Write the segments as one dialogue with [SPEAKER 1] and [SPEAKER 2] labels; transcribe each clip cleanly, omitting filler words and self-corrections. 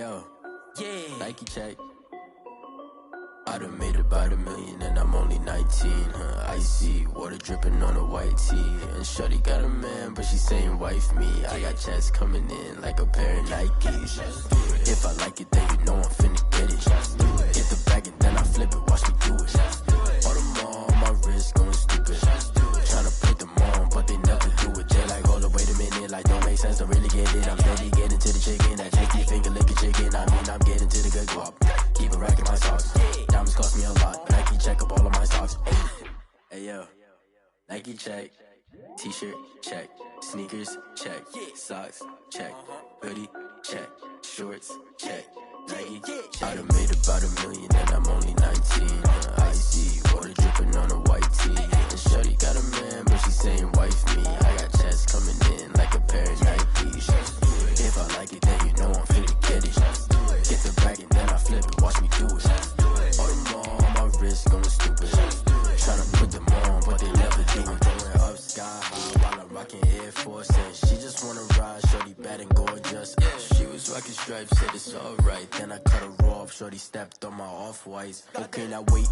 [SPEAKER 1] yo, yeah, Nike check. I done made about $1 million and I'm only 19, icy, water dripping on a white tee. And shorty got a man, but she saying wife me. I got checks coming in like a pair of Nikes. If I like it, then you know I'm finna get it. Get the bag and then I flip it, watch me do it. All them on my wrist going stupid. Tryna put them on, but they never do it. They like, hold up, wait a minute, like don't make sense, don't really get it. I'm steady getting to the chicken, that tasty finger licking chicken. I mean, I'm getting to the good guap. Keep a rack in my socks. Diamonds cost me a lot. Nike check up all of my socks. Hey yo, Nike check. T-shirt check. Sneakers check. Socks check. Hoodie check. Shorts check. Nike. I done made about $1 million and I'm only 19. Icy, water dripping on a white tee. And shorty got a man, but she saying wife me. I got checks coming in like a pair of Nikes. If I like it, then you know I'm finna get it. Get the bag and then I flip it, watch me do it. All them on my wrist going stupid. Tryna put them on, but they never do it. Going up sky high while I'm rocking Air Force. And she just wanna ride, shorty bad and gorgeous. She was rocking stripes, said it's alright. Then I cut her off, shorty stepped on my off-whites. Okay, now wait.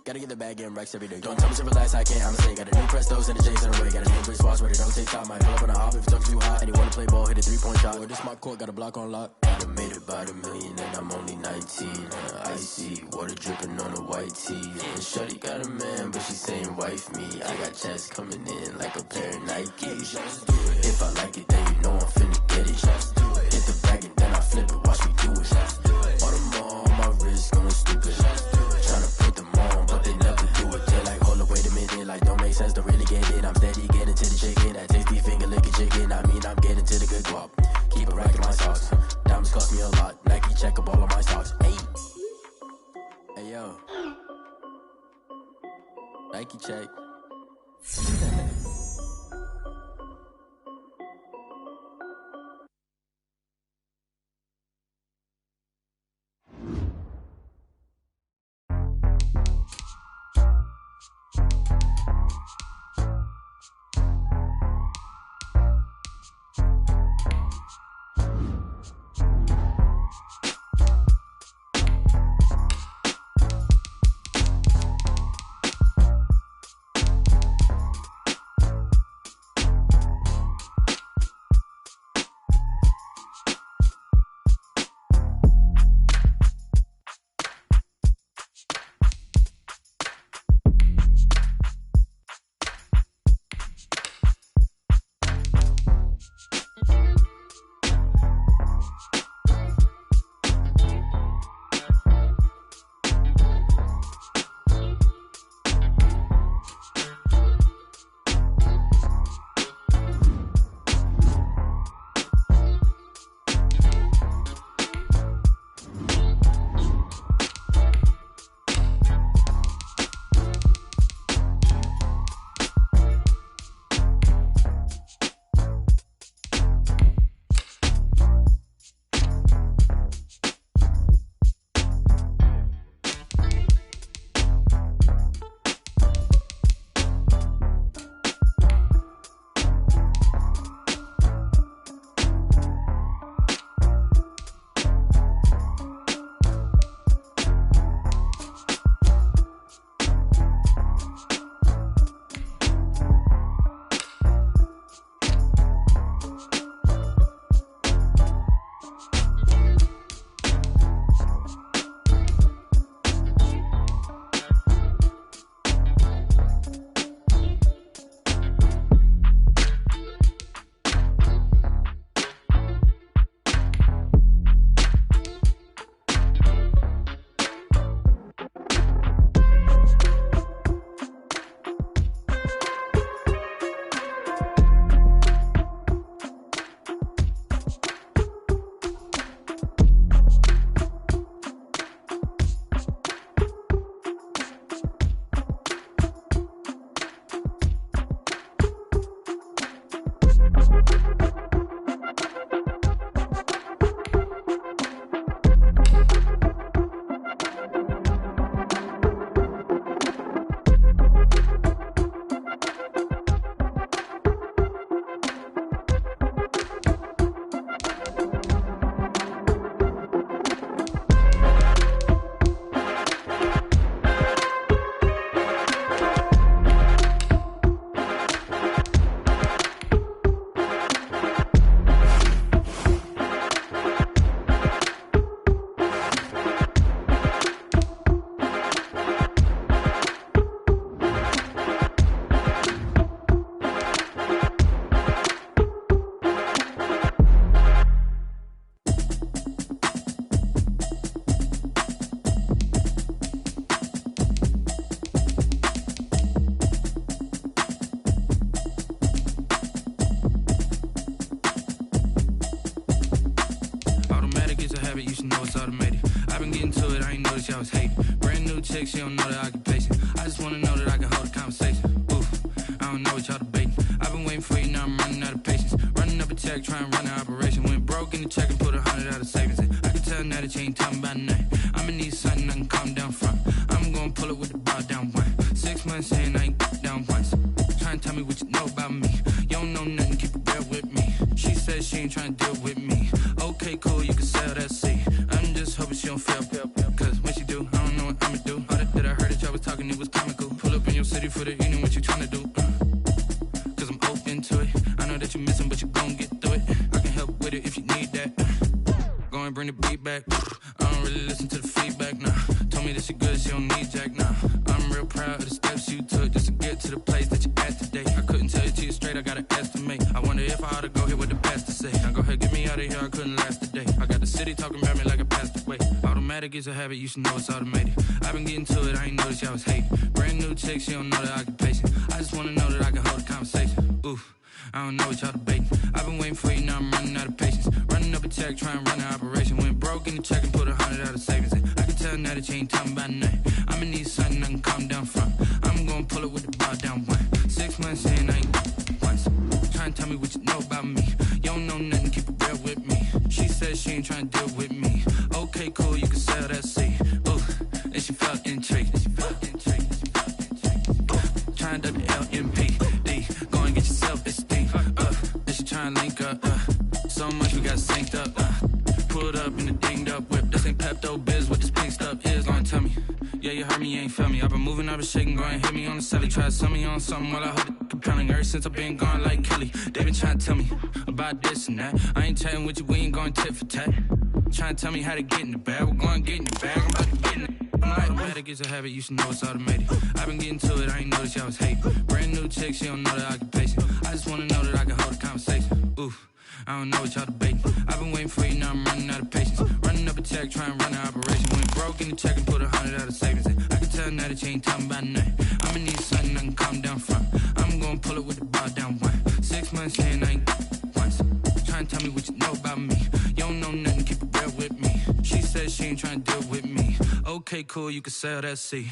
[SPEAKER 1] Gotta get the bag and racks every day. Don't tell me to relax, I can't, I'ma say. Got a new Prestos and a J's in a way. Got a new wrist watch, but it don't take time. Might pull up on a hop if it's talking too hot. And you wanna play ball, hit a 3-point shot. Or this my court, got a block on lock. I done made about $1 million and I'm only 19. Icy, water dripping on a white tee. And shorty got a man, but she saying wife me. I got checks coming in like a pair of Nikes. If I like it, then you know I'm finna get it. Hit the bag and then I flip it, watch me do it. All them on my wrist going stupid. Tryna put them on, but they never do it. They like, hold up, wait a minute, like don't make sense, don't really get it. I'm steady getting to the chicken, that tasty finger licking chicken. I mean, I'm getting to the good guap. Keep a rack in my socks. Diamonds cost me a lot. Nike check up all of my socks. Hey yo, Nike check.
[SPEAKER 2] chick, she don't know the occupation. I just wanna know that I can hold a conversation. Oof, I don't know what y'all debating. I've been waiting for you, now I'm running out of patience. Running up a check, trying to run an operation. Went broke in the check and put 100 out of savings in. I can tell now that you ain't talking about nothing. I'ma need something I can calm down from. I'm gonna pull it with the bar down one. 6 months in, I ain't down once. Trying to tell me what you know about me. You don't know nothing, keep it real with me. She said she ain't trying to deal with me. Okay, cool, you can sell that seat. I'm just hoping she don't fail. Cause when she do, I don't know what I'ma do. All that I heard that y'all was talking, it was comical. Pull up in your city for the evening, what you trying to do? Cause I'm open to it. I know that you're missing, but you gon' get through it. I can help with it if you need that. Go and bring the beat back. I don't really listen to the feedback, nah. Told me that she good, she don't need Jack, nah. I'm real proud of the steps you took just to get to the place that you're at today. I couldn't tell it to you straight, I gotta estimate. I wonder if I ought to go here with the pastor say. Now go ahead, get me out of here, I couldn't last a day. I got the city talking about me like a passed away. Automatic is a habit, you should know it's automated. I've been getting to it, I ain't noticed y'all was hating. Brand new chick, she don't know the occupation. I just wanna know that I can hold a conversation. Oof, I don't know what y'all debating. I've been waiting for you, now I'm running out of patience. Running up a check, trying to run an operation. Went broke in the check and put 100 out of savings in. I can tell now that you ain't talking about nothing. I'ma need something I can calm down from. I'm gonna pull it with the bar down one. 6 months in, I ain't once. Trying to tell me what you know about me. You don't know nothing, keep it real with me. She said she ain't trying to deal with me. Okay, cool, you can sell that seat. Ooh, and she felt intrigued. Trying to the LMPD. Go and get your self-esteem. And she trying to link up. So much we got synced up. Pulled up in the dinged up whip. This ain't Pepto-Biz, what this pink stuff is. Gonna tell me. Yeah, you heard me, you ain't felt me. I've been moving, I've been shaking, go and hit me on the celly. Try to sell me on something while I hold it compelling. Ever since I've been gone like Kelly, they been trying to tell me about this and that. I ain't chatting with you, we ain't going tit for tat. Trying to tell me how to get in the bag, we're going to get in the bag. I'm about to get in it. I'm like, automatic is a habit, you should know it's automated. I've been getting to it, I ain't noticed y'all was hating. Brand new chick, she don't know the occupation. I just wanna know that I can hold a conversation. Oof, I don't know what y'all debating. I've been waiting for you, now I'm running out of patience. Running up a check, trying to run an operation. Went broke in the check and put 100 out of savings in. I can tell now that you ain't talking about nothing. I'ma need something I can calm down from. I'm gonna pull it with the bar down one. 6 months in, I ain't once. Trying to tell me what you know about me. You don't know nothing, keep it real with me. She said she ain't trying to deal with me. Okay, cool, you can sell that seat.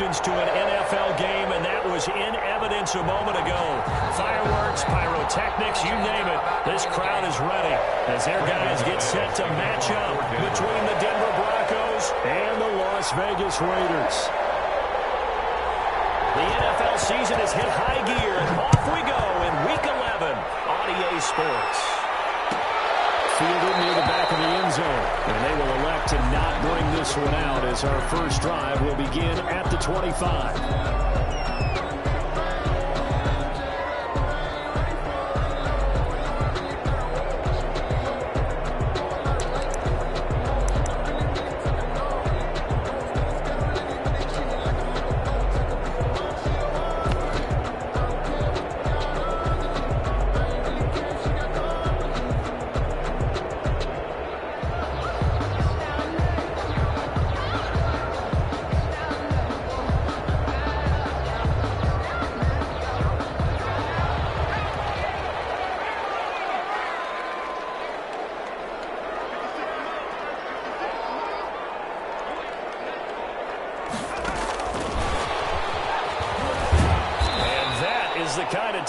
[SPEAKER 3] To an NFL game, and that was in evidence a moment ago. Fireworks, pyrotechnics, you name it. This crowd is ready as their guys get set to match up between the Denver Broncos and the Las Vegas Raiders. The NFL season has hit high gear, and off we go in Week 11 on EA Sports. Fielded near the back of the end zone, and they will elect to not bring this one out as our first drive will begin at the 25.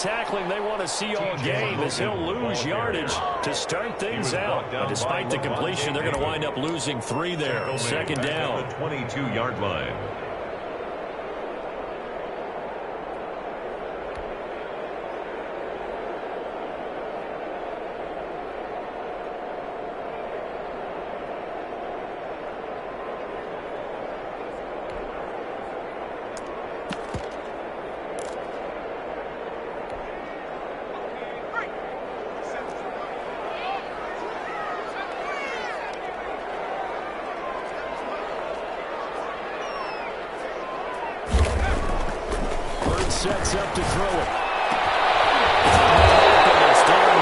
[SPEAKER 3] tackling they want to see all game, as he'll lose yardage to start things out. But despite the completion, they're going to wind up losing 3 there. Second down.
[SPEAKER 4] 22-yard line.
[SPEAKER 3] Sets up to throw it. Down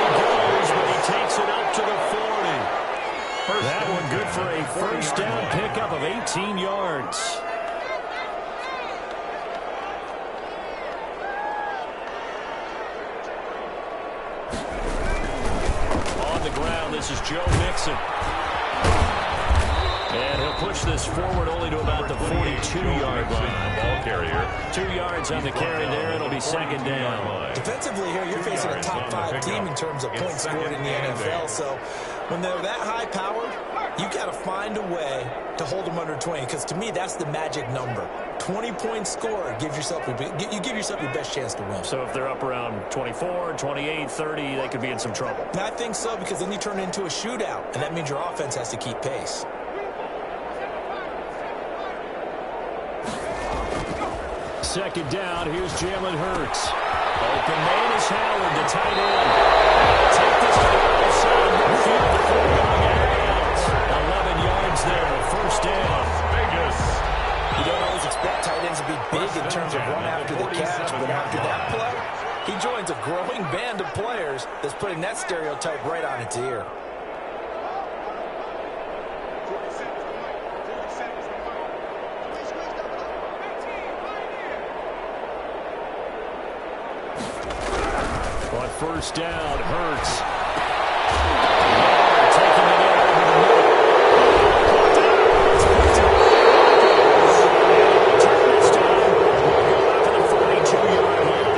[SPEAKER 3] he goes, but he takes it up to the 40. That one good for a first down pickup of 18 yards. On the ground, this is Joe Mixon. And he'll push this forward only to about the 42-yard line.
[SPEAKER 4] Ball carrier.
[SPEAKER 3] 2 yards on the carry there. It'll be second down.
[SPEAKER 5] Defensively here, you're facing a top 5 team in terms of points scored in the NFL. So when they're that high-powered, you got to find a way to hold them under 20. Because to me, that's the magic number. 20 points scored gives yourself you give yourself your best chance to win.
[SPEAKER 3] So if they're up around 24, 28, 30, they could be in some trouble.
[SPEAKER 5] And I think so, because then you turn it into a shootout, and that means your offense has to keep pace.
[SPEAKER 3] Second down, here's Jalen Hurts. Open man is Howard, the tight end. Take this to the outside midfield before going out. 11 yards there, first down.
[SPEAKER 4] Vegas.
[SPEAKER 5] You don't always expect tight ends to be big in terms of run after the catch, but after that play, he joins a growing band of players that's putting that stereotype right on its ear.
[SPEAKER 3] First down, Hurts. Taking it in over the middle. Touchdown. Out to the 42-yard line.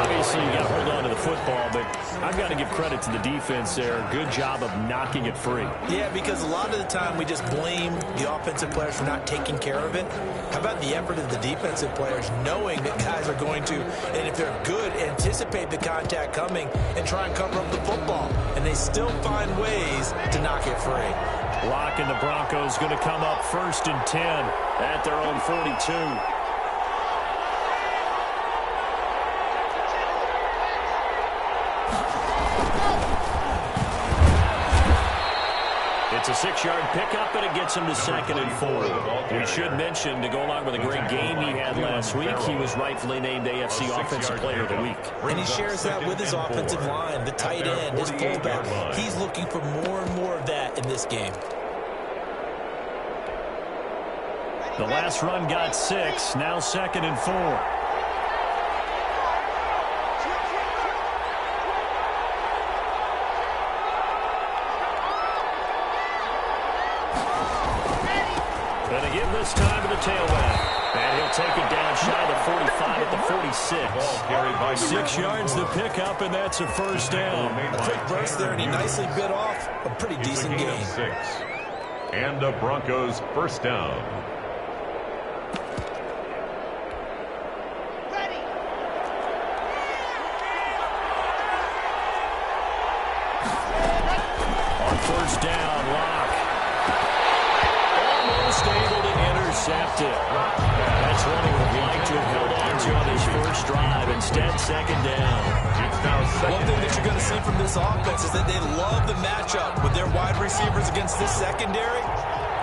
[SPEAKER 3] Obviously, you got to hold on to the football, but I've got to give credit to the defense there. Good job of knocking it free.
[SPEAKER 5] Yeah, because a lot of the time we just blame the offensive players for not taking care of it. How about the effort of the defensive players knowing that guys are going to, and if they're good, anticipate the contact coming and try and cover up the football. And they still find ways to knock it free.
[SPEAKER 3] Lock and the Broncos going to come up 1st and 10 at their own 42. It's a 6-yard pickup, and it gets him to 2nd and 4. We should mention, to go along with a great game he had last week, he was rightfully named AFC Offensive Player of the Week.
[SPEAKER 5] And he shares that with his offensive line, the tight end, his fullback. He's looking for more and more of that in this game.
[SPEAKER 3] The last run got 6, now 2nd and 4. This time to the tailback. And he'll take it down shy of the 45 at the 46. 6 yards to pick up, and that's a first down.
[SPEAKER 5] A quick burst there, and he nicely bit off a pretty decent game.
[SPEAKER 4] And the Broncos first down.
[SPEAKER 3] On first down, Lock. Almost able to intercept it. That's one he would like to have held on to on his first drive. Instead, second down.
[SPEAKER 5] One thing that you're going to see from this offense is that they love the matchup with their wide receivers against this secondary.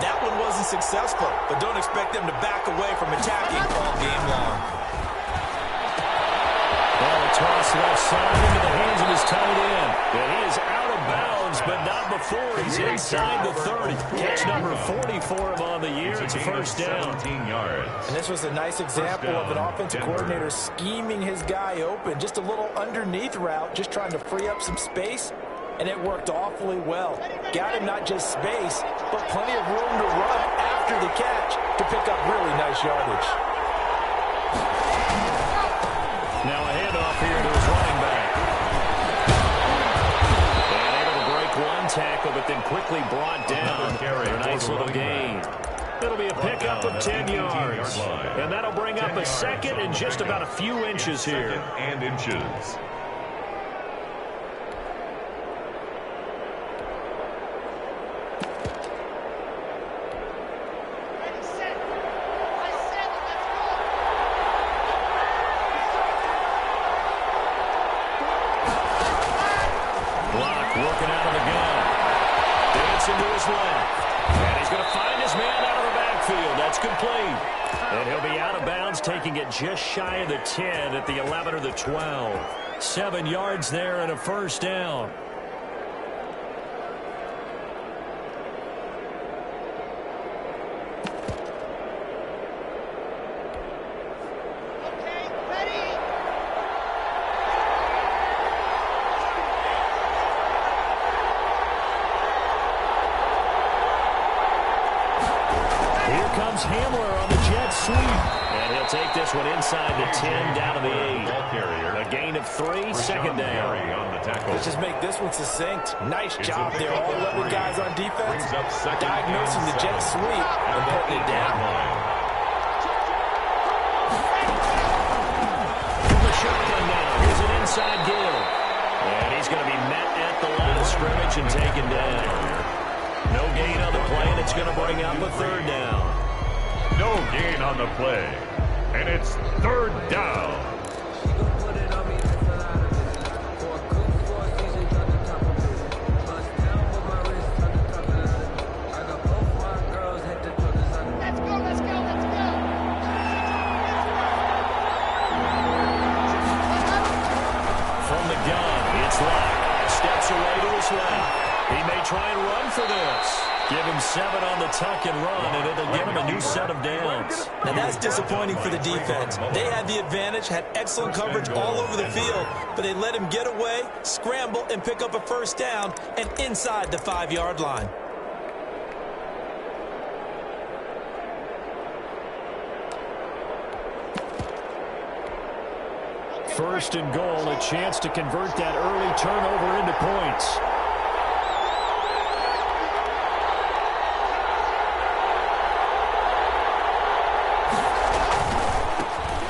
[SPEAKER 5] That one wasn't successful, but don't expect them to back away from attacking all game long.
[SPEAKER 3] Well, a toss left side into the hands of his tight end. And he is out of bounds, but not before he's inside the 30. Catch number 40 for him on the year. It's a first down.
[SPEAKER 4] 17 yards.
[SPEAKER 5] And this was a nice example of an offensive coordinator scheming his guy open. Just a little underneath route, just trying to free up some space. And it worked awfully well. Got him not just space, but plenty of room to run after the catch to pick up really nice yardage.
[SPEAKER 3] but then quickly brought down for a nice little gain. It'll be a pickup of 10 yards. And that'll bring up a second and just about a few inches here.
[SPEAKER 4] And inches.
[SPEAKER 3] Working out of the gun. Dancing to his left. And he's going to find his man out of the backfield. That's complete. And he'll be out of bounds, taking it just shy of the 10 at the 11 or the 12. 7 yards there and a first down. Hamler on the jet sweep. And he'll take this one inside the 10 down to the 8. A gain of 3, second down.
[SPEAKER 5] Let's just make this one succinct. Nice job there. All 11 guys on defense diagnosing the jet sweep and putting it down.
[SPEAKER 3] From the shotgun now, here's an inside give. And he's going to be met at the line of scrimmage and taken down. No gain on the play, and it's going to bring up a third down.
[SPEAKER 4] No gain on the play. And it's third down.
[SPEAKER 3] From the gun, it's Locke. Steps away to his left. He may try and run for this. Give him 7 on the tuck and run, and it'll give him a new set of downs.
[SPEAKER 5] Now that's disappointing for the defense. They had the advantage, had excellent coverage all over the field, but they let him get away, scramble, and pick up a first down, and inside the 5-yard line.
[SPEAKER 3] First and goal, a chance to convert that early turnover into points.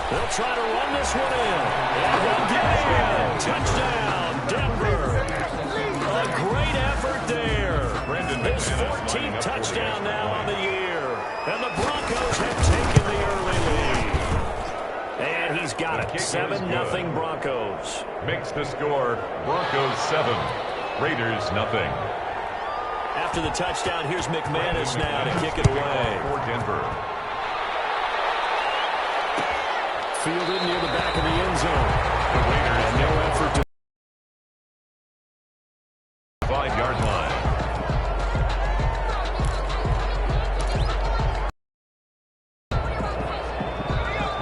[SPEAKER 3] They'll try to run this one in. And they'll get in. Touchdown, Denver. A great effort there. His 14th touchdown now on the year. And the Broncos have taken the early lead. And he's got it. 7-0 Broncos.
[SPEAKER 4] Makes the score Broncos 7, Raiders 0.
[SPEAKER 3] After the touchdown, here's McManus now to kick it away.
[SPEAKER 4] For Denver.
[SPEAKER 3] Fielded near the back of the end zone. The Raiders no effort to
[SPEAKER 4] 5-yard line.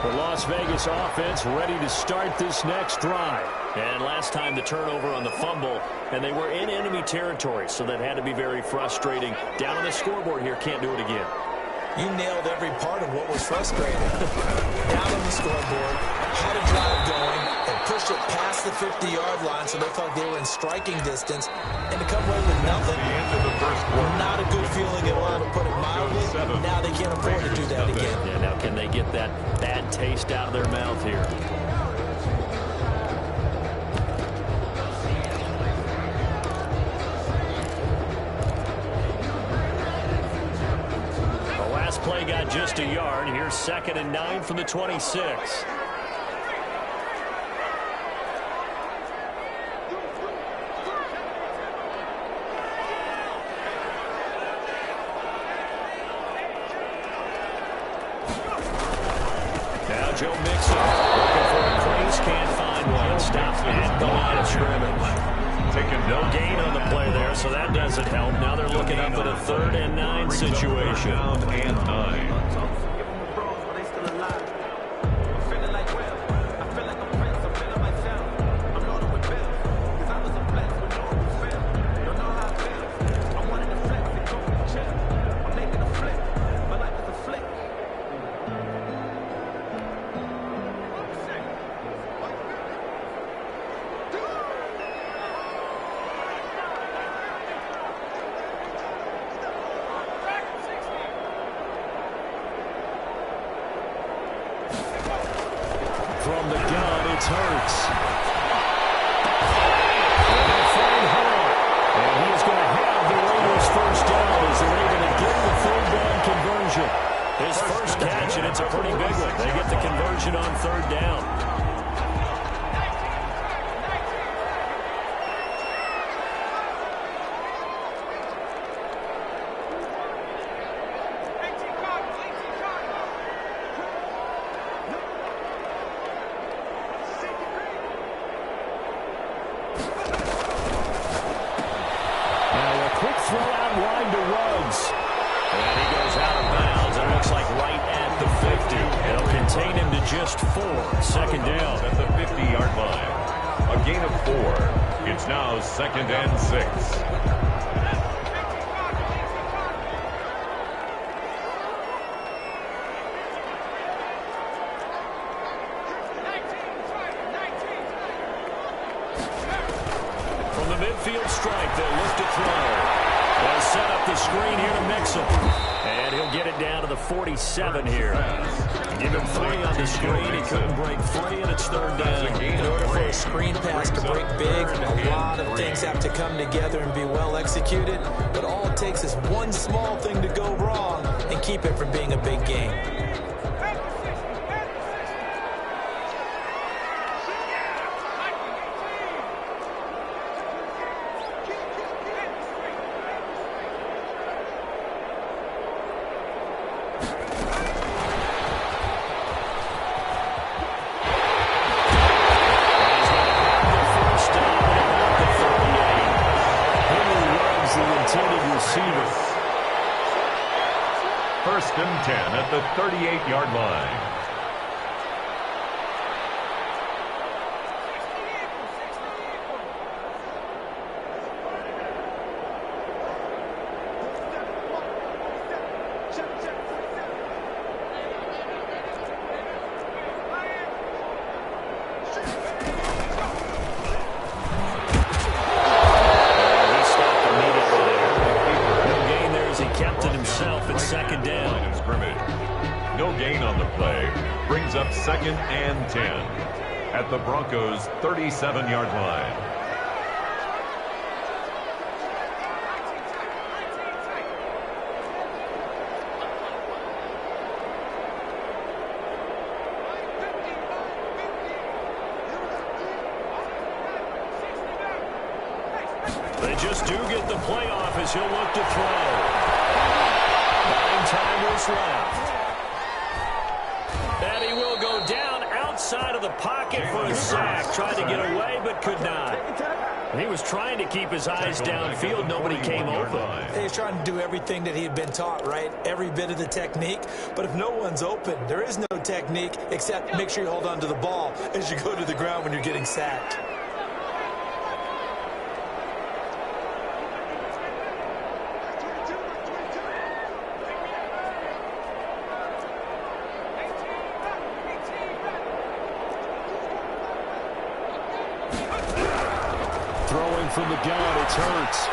[SPEAKER 3] The Las Vegas offense ready to start this next drive. And last time the turnover on the fumble, and they were in enemy territory, so that had to be very frustrating. Down on the scoreboard here, can't do it again.
[SPEAKER 5] You nailed every part of what was frustrating. Down on the scoreboard, had a drive going, and pushed it past the 50-yard line so they felt they were in striking distance, and to come away with nothing, not a good feeling at all, to put it mildly. Now they can't afford to do that again.
[SPEAKER 3] Yeah, now can they get that bad taste out of their mouth here? Play got just a yard. Here's 2nd and 9 from the 26. Now Joe Mixon looking for a crease, can't find one. Stopped at the line of scrimmage. No gain on the play there, so that doesn't help. Now they're looking up at a 3rd and 9 situation.
[SPEAKER 4] And 9.
[SPEAKER 3] throw out wide to Ruggs. And he goes out of bounds. It looks like right at the 50. It'll contain him to just 4. Second down
[SPEAKER 4] at the 50-yard line. A gain of 4. It's now 2nd and 6.
[SPEAKER 3] Midfield strike. They'll look to throw. They'll set up the screen here to mix him. And he'll get it down to the 47 here. Give him 3 on the screen. He couldn't break free, and it's 3rd down.
[SPEAKER 5] In order for a screen pass to break big, a lot of things have to come together and be well executed. But all it takes is one small thing to go wrong and keep it from being a big game.
[SPEAKER 4] First and 10 at the 38-yard line. Up 2nd and 10 at the Broncos' 37-yard line.
[SPEAKER 3] They just do get the playoff as he'll look to throw. 9 time was left. And he will go down outside of the pocket for a sack. Tried to get away, but could not. He was trying to keep his eyes downfield. Nobody came open.
[SPEAKER 5] He was trying to do everything that he had been taught, right? Every bit of the technique. But if no one's open, there is no technique except make sure you hold on to the ball as you go to the ground when you're getting sacked.
[SPEAKER 3] From the gun, it's Hurts.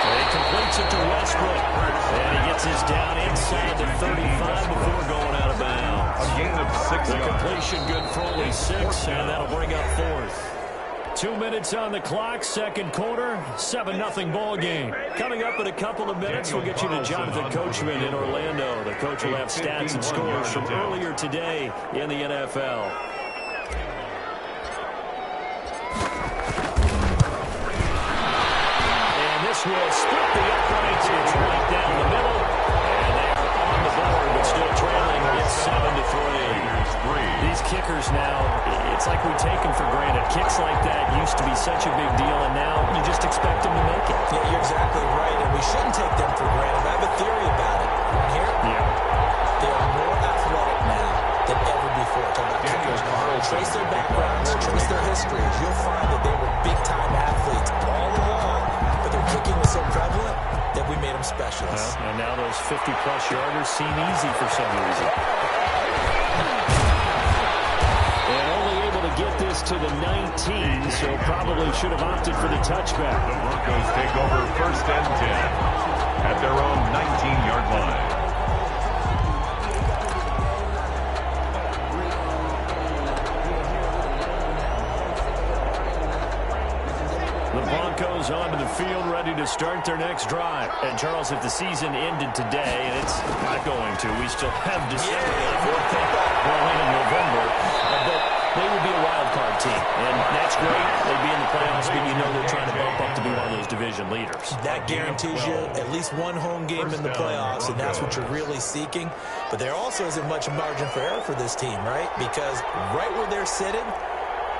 [SPEAKER 3] And he completes it to Westbrook. And he gets his down inside the 35 before going out of bounds.
[SPEAKER 4] A gain of 6
[SPEAKER 3] The
[SPEAKER 4] yards.
[SPEAKER 3] completion good for only 6, and that'll bring up 4th. 2 minutes on the clock, second quarter, 7-0 ball game. Coming up in a couple of minutes, we'll get you to Jonathan Coachman in Orlando. The coach will have stats and scores from earlier today in the NFL. Will split the uprights. It's right down the middle. And they are on the board, but still trailing. It's 7-3. These kickers now, it's like we take them for granted. Kicks like that used to be such a big deal, and now you just expect them to make it.
[SPEAKER 5] Yeah, you're exactly right, and we shouldn't take them for granted. I have a theory about it. Here, they are more athletic now than ever before. Talk about kickers. Trace their backgrounds, trace their histories. You'll find that they were big-time athletes all along. But their kicking was so prevalent that we made them specialists.
[SPEAKER 3] And now those 50-plus yarders seem easy for some reason. And only able to get this to the 19, so probably should have opted for the touchback.
[SPEAKER 4] The Broncos take over 1st and 10 at their own 19-yard line.
[SPEAKER 3] Broncos onto the field, ready to start their next drive. And, Charles, if the season ended today, and it's not going to, we still have December left, going in November, but they would be a wild card team. And that's great. They'd be in the playoffs, but you know they're trying to bump up to be one of those division leaders.
[SPEAKER 5] That guarantees you at least one home game in the playoffs, and that's what you're really seeking. But there also isn't much margin for error for this team, right? Because right where they're sitting,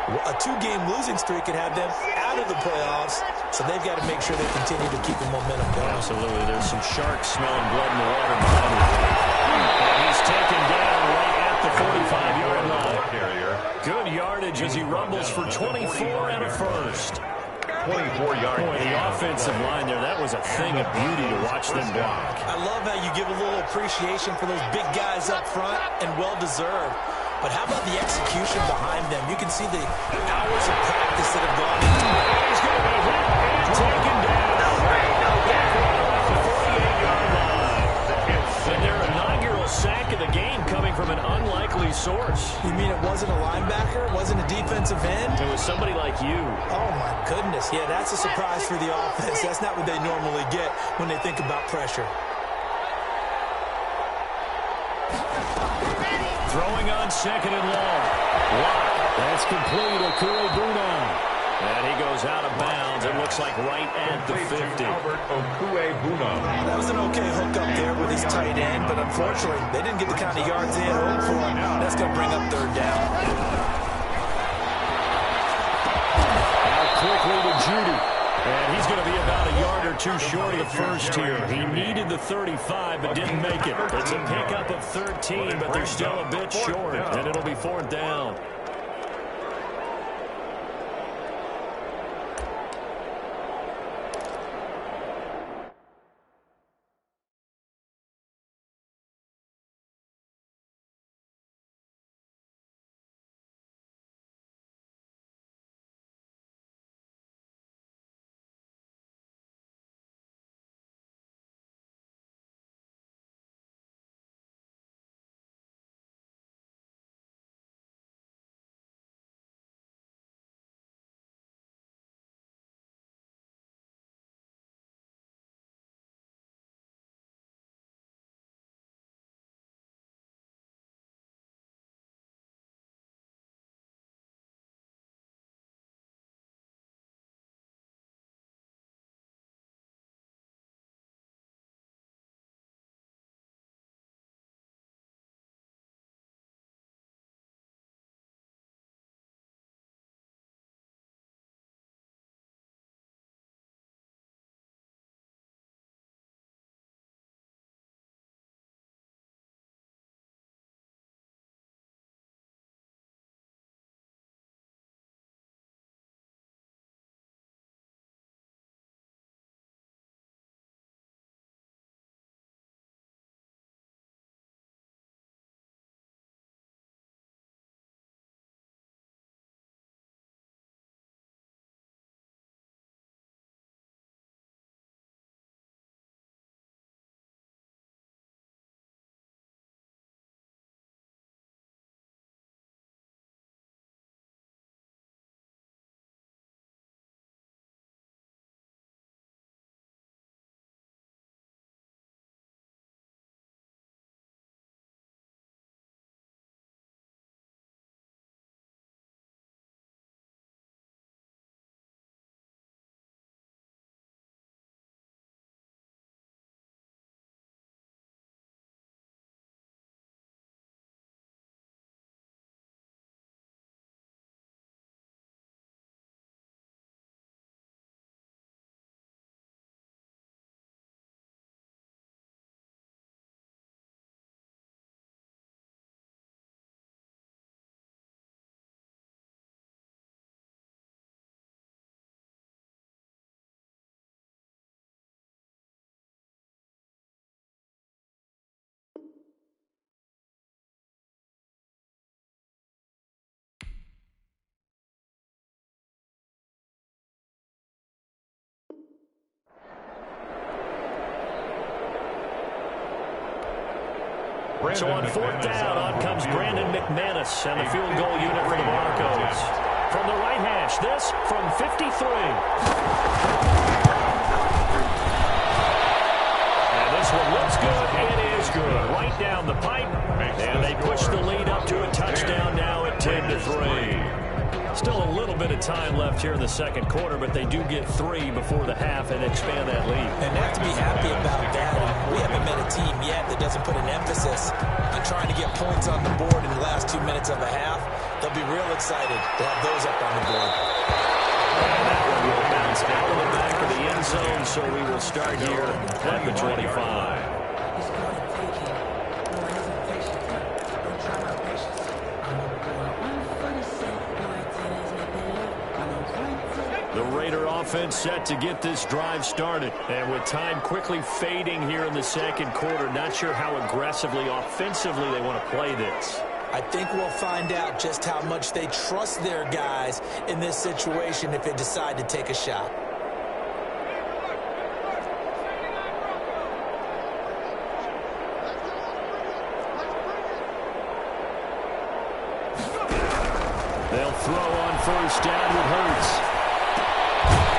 [SPEAKER 5] a 2-game losing streak could have them out of the playoffs So they've got to make sure they continue to keep the momentum going.
[SPEAKER 3] Absolutely. There's some sharks smelling blood in the water behind him. And he's taken down right at the 45-yard line. Good yardage as he rumbles for 24 and a first.
[SPEAKER 4] 24-yard
[SPEAKER 3] Boy, the offensive line there, that was a thing of beauty to watch them block.
[SPEAKER 5] I love how you give a little appreciation for those big guys up front, and well-deserved. But how about the execution behind them? You can see the hours of practice that have gone into it.
[SPEAKER 3] He's going to be hit and taken down. The 48-yard line. And their inaugural sack of the game coming from an unlikely source.
[SPEAKER 5] You mean it wasn't a linebacker? It wasn't a defensive end?
[SPEAKER 3] It was somebody like you.
[SPEAKER 5] Oh, my goodness. Yeah, that's a surprise for the offense. That's not what they normally get when they think about pressure.
[SPEAKER 3] Throwing on second and long. Wow, that's complete. Okue-Buna. And he goes out of bounds. It looks like right at the 50.
[SPEAKER 5] That was an okay hook up there with his tight end, but unfortunately, they didn't get the kind of yards they had hoped for. That's going to bring up third down.
[SPEAKER 3] Now quickly to Judy. And he's going to be about a yard or two short of the first here. He needed the 35, but didn't make it. It's a pickup of 13, but they're still a bit short, and it'll be fourth down. So on fourth down, on comes Brandon McManus and the field goal unit for the Broncos. From the right hash, this from 53. And this one looks good. It is good. Right down the pipe. And they push the lead up to a touchdown now at 10-3. Still a little bit of time left here in the second quarter, but they do get 3 before the half and expand that lead.
[SPEAKER 5] And they have to be happy about that. We haven't met a team yet that doesn't put an emphasis on trying to get points on the board in the last 2 minutes of a half. They'll be real excited to have those up on the board.
[SPEAKER 3] And that one will bounce out of the back so we will start here at the 25. The Raider offense set to get this drive started. And with time quickly fading here in the second quarter, not sure how aggressively, offensively they want to play this.
[SPEAKER 5] I think we'll find out just how much they trust their guys in this situation if they decide to take a shot.
[SPEAKER 3] They'll throw on first down with Hurts.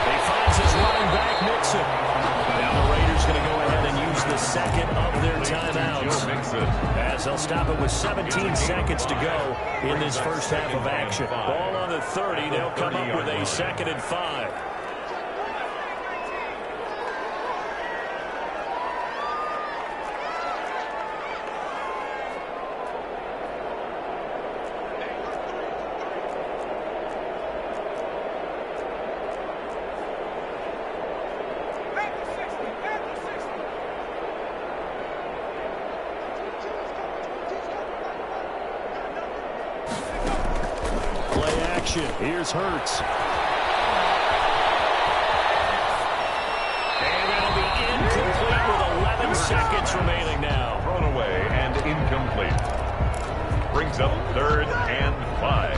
[SPEAKER 3] He finds his running back, Mixon. Now the Raiders going to go ahead and use the second of their timeouts, as they'll stop it with 17 seconds to go in this first half of action. Ball on the 30. They'll come up with a 2nd and 5. Here's Hurts. And it'll be incomplete with 11 seconds remaining now.
[SPEAKER 4] Thrown away and incomplete. Brings up 3rd and 5.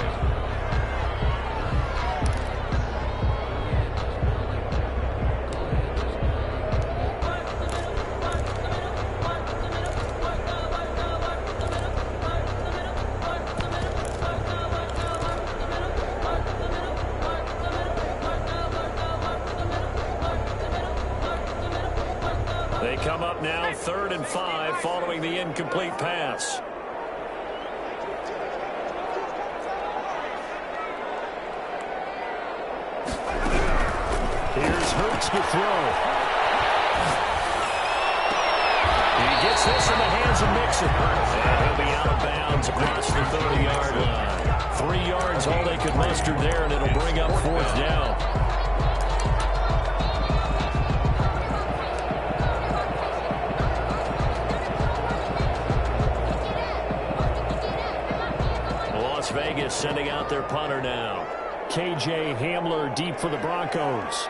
[SPEAKER 3] They come up now 3rd and 5 following the incomplete pass. Here's Hurts to throw. He gets this in the hands of Mixon. And he'll be out of bounds across the 30-yard line. 3 yards all they could muster there, and it'll bring up 4th down. Las Vegas sending out their punter now. KJ Hamler deep for the Broncos.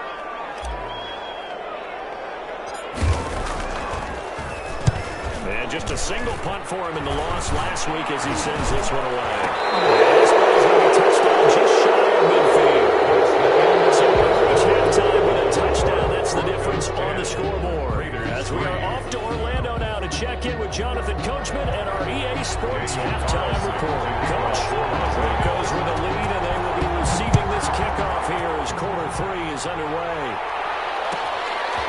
[SPEAKER 3] And just a single punt for him in the loss last week as he sends this one away. And this ball is going to be touchdown just shy of midfield. So we reach halftime with a touchdown. That's the difference on the scoreboard. As we are off to Orlando now to check in with Jonathan Coachman and our EA Sports halftime report. Coach, Broncos with a lead, and they will be receiving this kickoff here as quarter 3 is underway.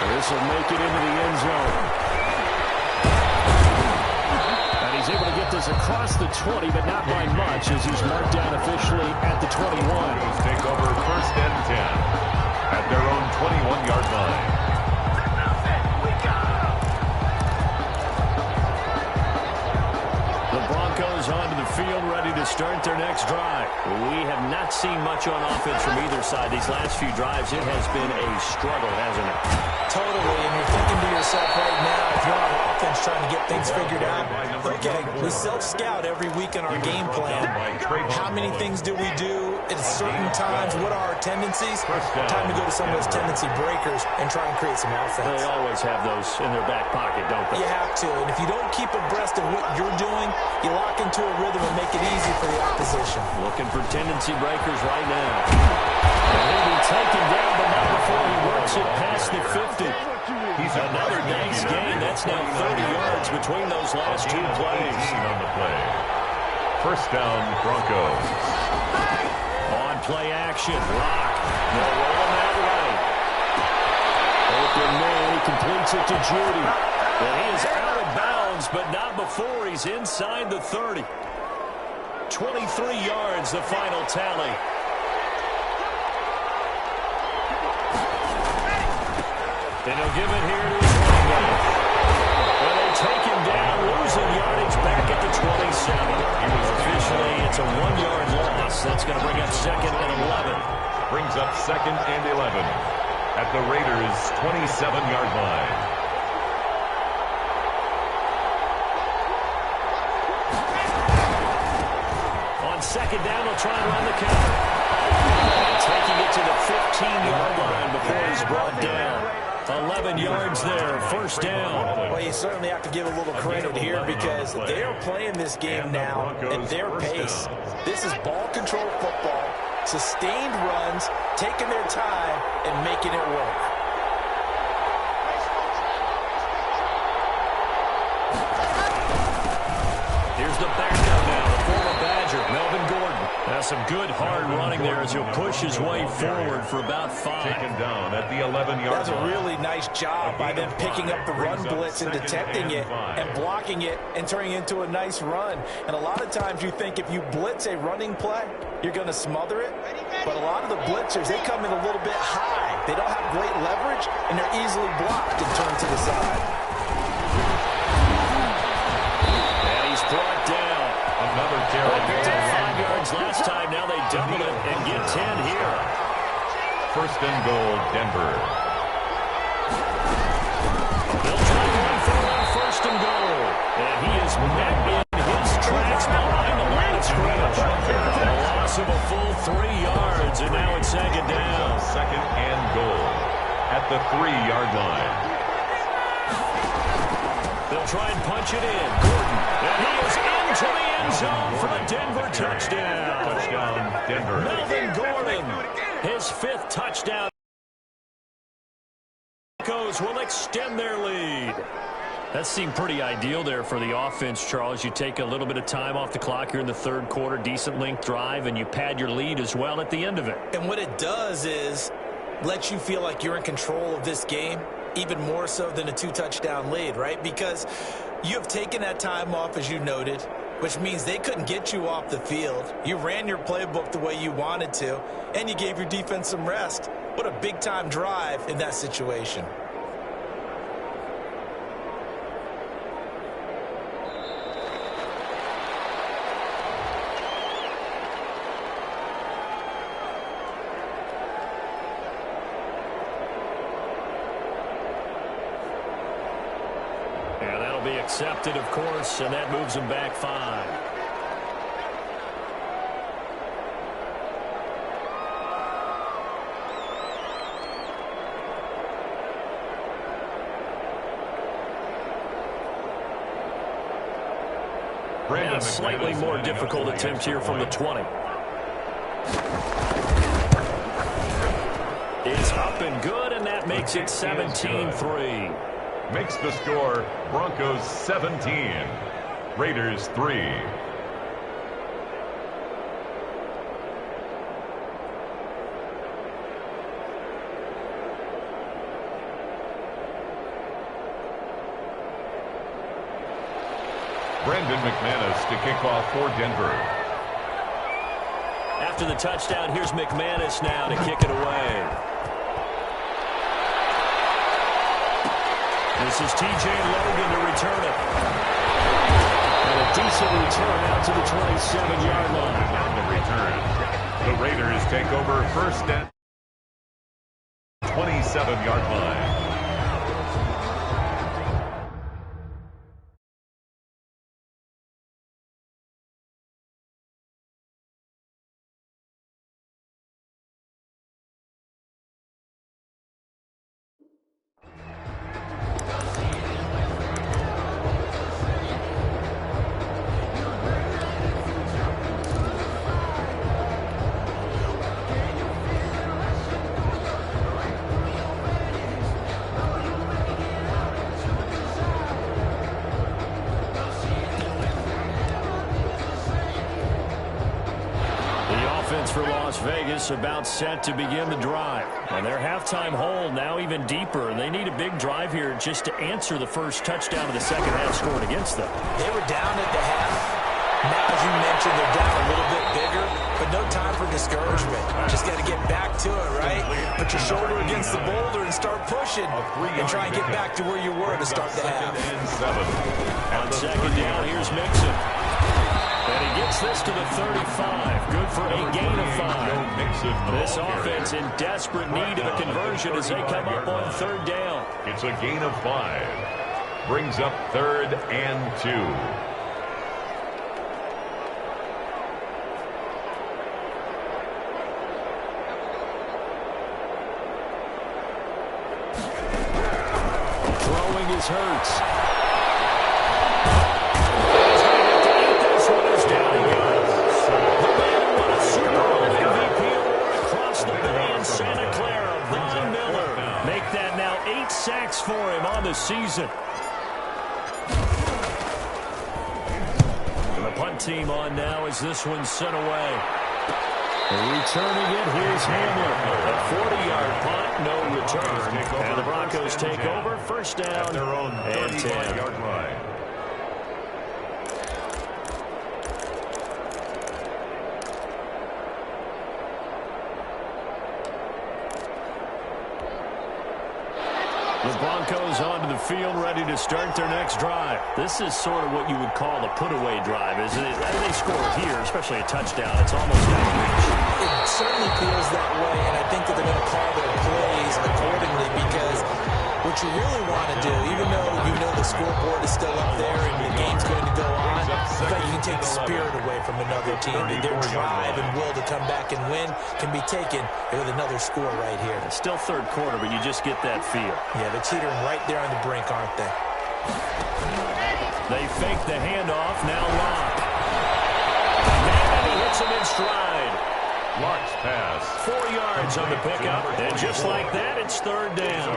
[SPEAKER 3] And this will make it into the end zone. And he's able to get this across the 20, but not by much, as he's marked down officially at the 21.
[SPEAKER 4] Broncos take over 1st and 10 at their own 21-yard line.
[SPEAKER 3] Onto the field, ready to start their next drive. We have not seen much on offense from either side these last few drives. It has been a struggle, hasn't it?
[SPEAKER 5] Totally, and you're thinking to yourself right now, if you're on offense trying to get things figured out, okay, we self-scout every week in our game plan. How many things do we do at certain times? What are our tendencies? Time to go to some of those tendency breakers and try and create some offense.
[SPEAKER 3] They always have those in their back pocket, don't they?
[SPEAKER 5] You have to, and if you don't keep abreast of what you're doing, you lock into a rhythm and make it easy for the opposition.
[SPEAKER 3] Looking for tendency breakers right now. And he'll be taken down, but not before he works it past the 50. He's another nice gain. That's now 30 yards between those last 2 plays.
[SPEAKER 4] On the play. 1st down, Broncos.
[SPEAKER 3] On play action, Lock. They'll roll him that way. Open man, he completes it to Judy. And he is out of bounds, but not before he's inside the 30. 23 yards, the final tally. And he'll give it here to his running back. Well, they take him down, losing yardage back at the 27. Officially, it's a 1-yard loss. That's going to bring up 2nd and 11.
[SPEAKER 4] Brings up 2nd and 11 at the Raiders' 27-yard line.
[SPEAKER 3] On second down, they'll try and run the counter. And taking it to the 15-yard line before he's brought down. 11 yards there, first down.
[SPEAKER 5] Well, you certainly have to give a little credit here because they are playing this game now at their pace. This is ball control football, sustained runs, taking their time, and making it work.
[SPEAKER 3] Here's the backup now, the former Badger, Melvin Gordon. That's some good hard running there as he'll push his way forward for about 5.
[SPEAKER 4] Taken down at the 11-yard line.
[SPEAKER 5] That's a really nice job by them picking up the run blitz and detecting it and blocking it and turning it into a nice run. And a lot of times you think if you blitz a running play, you're going to smother it. But a lot of the blitzers, they come in a little bit high. They don't have great leverage, and they're easily blocked and turned to the side.
[SPEAKER 3] And he's brought down.
[SPEAKER 4] Another carry.
[SPEAKER 3] They did 5 yards last time. Now they double it and get 10 here.
[SPEAKER 4] First and goal, Denver.
[SPEAKER 3] They'll try to run for on first and goal. And he is met in his tracks behind the line of scrimmage. A loss of a full 3 yards, and now it's second down.
[SPEAKER 4] Second and goal at the 3-yard line.
[SPEAKER 3] They'll try and punch it in. Gordon. And he is into the end zone for the Denver touchdown.
[SPEAKER 4] Touchdown, Denver.
[SPEAKER 3] Melvin Gordon, his 5th touchdown. Broncos will extend their lead. That seemed pretty ideal there for the offense, Charles. You take a little bit of time off the clock here in the third quarter, decent length drive, and you pad your lead as well at the end of it.
[SPEAKER 5] And what it does is let you feel like you're in control of this game, even more so than a 2-touchdown lead, right? Because you have taken that time off, as you noted, which means they couldn't get you off the field. You ran your playbook the way you wanted to, and you gave your defense some rest. What a big-time drive in that situation.
[SPEAKER 3] Be accepted, of course, and that moves him back 5. And a slightly more difficult attempt here from the 20. It's up and good, and that makes it 17-3.
[SPEAKER 4] Makes the score Broncos 17, Raiders 3. Brandon McManus to kick off for Denver.
[SPEAKER 3] After the touchdown, here's McManus now to kick it away. This is T.J. Logan to return it. And a decent return out to the 27-yard line.
[SPEAKER 4] On the return, the Raiders take over first and 27-yard line.
[SPEAKER 3] For Las Vegas, about set to begin the drive. And their halftime hole now even deeper. And they need a big drive here just to answer the first touchdown of the second half scored against them.
[SPEAKER 5] They were down at the half. Now, as you mentioned, they're down a little bit bigger, but no time for discouragement. Just got to get back to it, right? Put your shoulder against the boulder and start pushing and try and get back to where you were to start the half.
[SPEAKER 3] On second down, here's Mixon. And he gets this to the 35. Good for a gain of 5. This offense in desperate need of a conversion as they come up on third down.
[SPEAKER 4] It's a gain of 5. Brings up 3rd and 2.
[SPEAKER 3] Hurts. He's going to have to eat this one as down he goes. The man who won a Super Bowl MVP award across the bay in Santa Clara, Von Miller. Make that now 8 sacks for him on the season. And the punt team on now as this one's sent away. Returning it, here's Hamler. A 40-yard punt, no return. And the Broncos take over, first down
[SPEAKER 4] their own
[SPEAKER 3] and 10.
[SPEAKER 4] Yard line.
[SPEAKER 3] The Broncos onto the field, ready to start their next drive. This is sort of what you would call a put-away drive, isn't it? After they score here, especially a touchdown, it's almost out of reach.
[SPEAKER 5] It certainly feels that way, and I think that they're going to call their plays accordingly because what you really want to do, even though you know the scoreboard is still up there and the game's going to go on, you can take the spirit away from another team. Their drive and will to come back and win can be taken with another score right here.
[SPEAKER 3] It's still third quarter, but you just get that feel.
[SPEAKER 5] Yeah, they're teetering right there on the brink, aren't they?
[SPEAKER 3] They fake the handoff, now Locke. And he hits him in stride.
[SPEAKER 4] Locke's pass.
[SPEAKER 3] 4 yards on the pickup, and just like that, it's third down.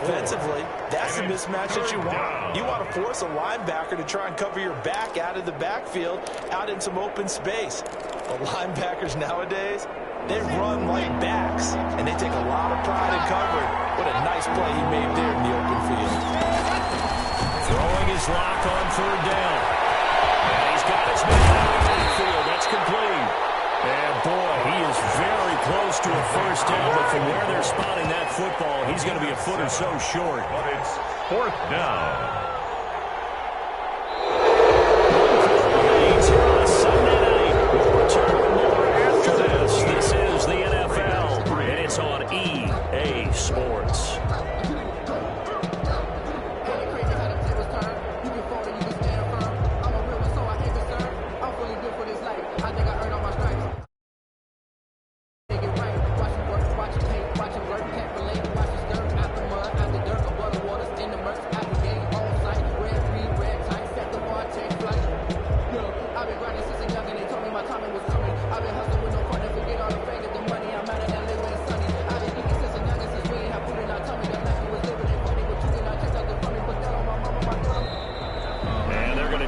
[SPEAKER 5] Offensively, that's the mismatch that you want. You want to force a linebacker to try and cover your back out of the backfield, out in some open space. The linebackers nowadays, they run like backs, and they take a lot of pride in covering. What a nice play he made there in the open field.
[SPEAKER 3] Throwing his lock on third down. And he's got his man out of the backfield. That's complete. And boy, he is very close to a first down, but from where they're spotting that football, he's going to be a foot or so short.
[SPEAKER 4] But it's 4th down.
[SPEAKER 3] Sunday night. We'll return with more after this. This is the NFL, and it's on EA Sports.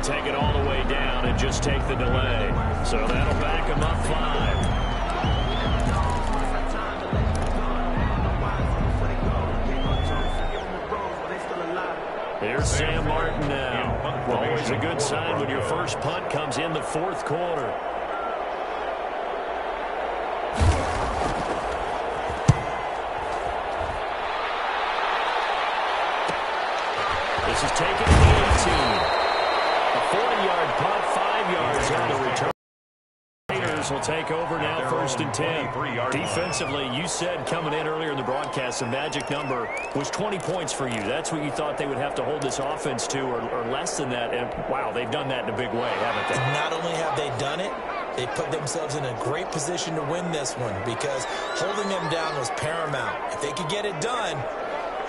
[SPEAKER 3] Take it all the way down and just take the delay. So that'll back him up 5. Here's Sam Martin now. Always a good sign when your first punt comes in the fourth quarter. This is taken to the 18. 40-yard punt, 5 yards on the return. Raiders will take over now, first and 10. Defensively, you said coming in earlier in the broadcast, the magic number was 20 points for you. That's what you thought they would have to hold this offense to, or less than that. And, wow, they've done that in a big way, haven't they?
[SPEAKER 5] Not only have they done it, they put themselves in a great position to win this one because holding them down was paramount. If they could get it done,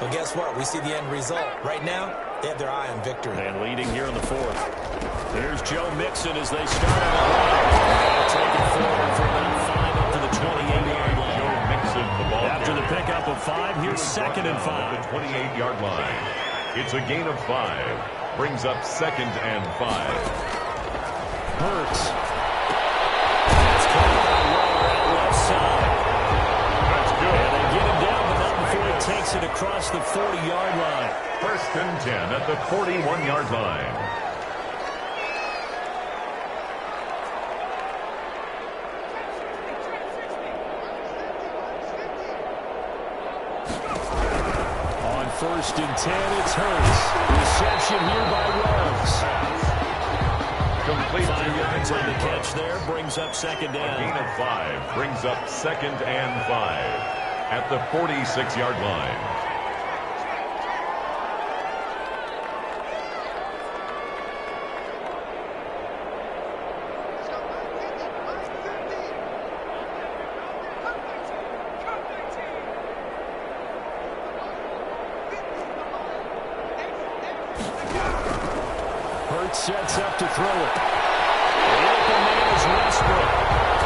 [SPEAKER 5] well, guess what? We see the end result. Right now, they have their eye on victory.
[SPEAKER 3] And leading here in the fourth. Here's Joe Mixon as they start on the line. Take it forward for about 5 up to the 28-yard line.
[SPEAKER 4] Joe Mixon, the ball
[SPEAKER 3] after the pickup of 5, here's second and 5.
[SPEAKER 4] The 28-yard line. It's a gain of 5. Brings up 2nd and 5.
[SPEAKER 3] Hurts. That's coming out left side.
[SPEAKER 4] That's good.
[SPEAKER 3] And they get him down, but not before he takes it across the 40-yard line.
[SPEAKER 4] First and 10 at the 41-yard line.
[SPEAKER 3] On first and 10, it's Hurts. Reception here by Ruggs.
[SPEAKER 4] complete.
[SPEAKER 3] 5 yards on the catch there, brings up second down.
[SPEAKER 4] A gain of 5 brings up 2nd and 5 at the 46-yard line.
[SPEAKER 3] Sets up to throw it. The open man is Westbrook.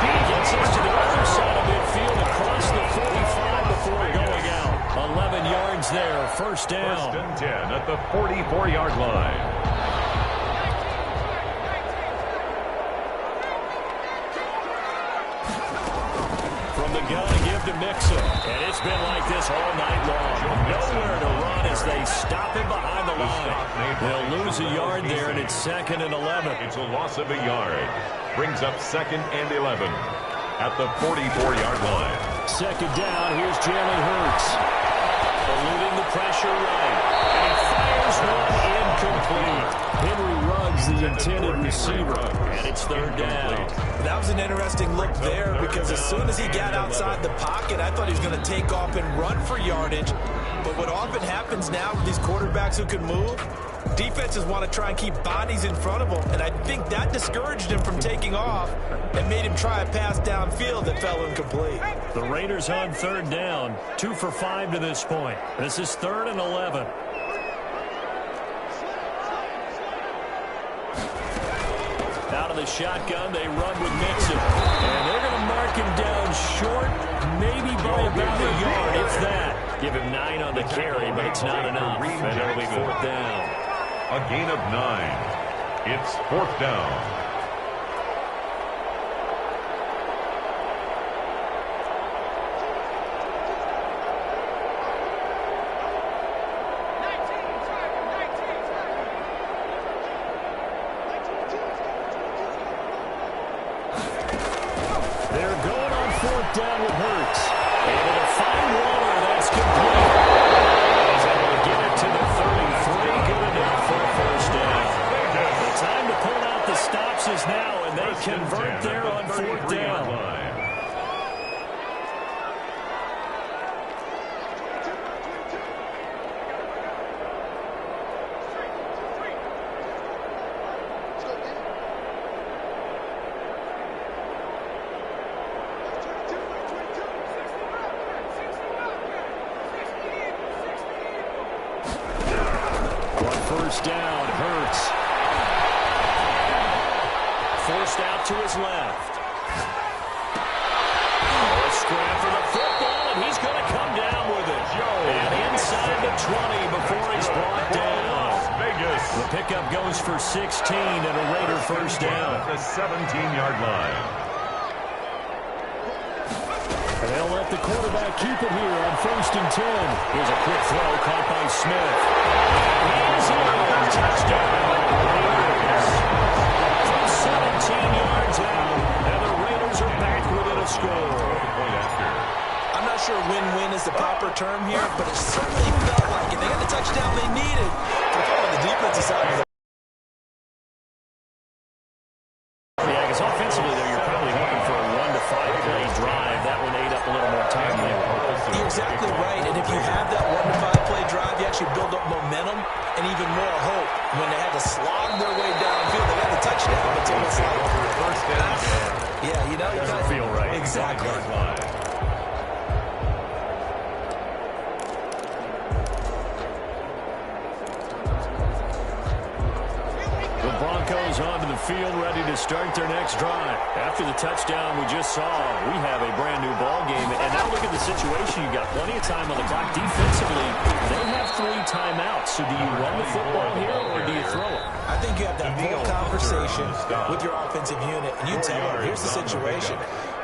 [SPEAKER 3] He gets us to the other side of midfield across the 45 before going out. 11 yards there, first down.
[SPEAKER 4] 1st and 10 at the 44-yard line.
[SPEAKER 3] From the gun, give to Mixon. And it's been like this all night long. Nowhere to run as they stop him behind the line. They'll lose a yard there, and it's 2nd and 11.
[SPEAKER 4] It's a loss of a yard. Brings up 2nd and 11 at the 44-yard line.
[SPEAKER 3] 2nd down, here's Jalen Hurts. Eluding the pressure right. And he fires one incomplete. Henry Ruggs, the intended receiver. And it's 3rd down.
[SPEAKER 5] That was an interesting look there because as soon as he got outside the pocket, I thought he was going to take off and run for yardage. But what often happens now with these quarterbacks who can move, defenses want to try and keep bodies in front of them. And I think that discouraged him from taking off and made him try a pass downfield that fell incomplete.
[SPEAKER 3] The Raiders on 3rd down. 2 for 5 to this point. This is 3rd and 11. Out of the shotgun, they run with Mixon. And they're going to mark him down short, maybe by about a yard, if that. Give him 9 on the carry, but it's not enough. And it'll be 4th down.
[SPEAKER 4] A gain of 9. It's 4th down.
[SPEAKER 3] Down with Hurts. Able to find Waller. That's complete. He's able to get it to the 33. Good enough for a 1st down. The time to pull out the stops is now, and they convert there on 4th down. Down, Hurts. Forced out to his left. A scram for the football, and he's going to come down with it. And inside the 20 before he's brought down. The pickup goes for 16 and a Raider 1st down.
[SPEAKER 4] At the 17-yard line.
[SPEAKER 3] They'll let the quarterback keep it here on 1st and 10. Here's a quick throw caught by Smith. He's here. Touchdown. From 17 yards out. And the Raiders are back within a score.
[SPEAKER 5] I'm not sure win-win is the proper term here, but it certainly felt like it. They got the touchdown they needed. On the defensive side of the
[SPEAKER 3] offensively, though, you're probably hoping for a 1 to 5 play drive. That one ate up a little more time than they were hoping.
[SPEAKER 5] You're exactly right. And if you have that 1 to 5 play drive, you actually build up momentum and even more hope. When they had to slog their way downfield, they got the touchdown. It's almost like, yeah, you know,
[SPEAKER 3] doesn't feel right.
[SPEAKER 5] Exactly.
[SPEAKER 3] The Broncos onto the field, ready to start their next drive. After the touchdown we just saw, we have a brand new ball game. And now look at the situation. You've got plenty of time on the clock. Defensively, they have 3 timeouts. So do you run the football here or do you throw it?
[SPEAKER 5] I think you have that full conversation with your offensive unit, and you tell them, here's the situation.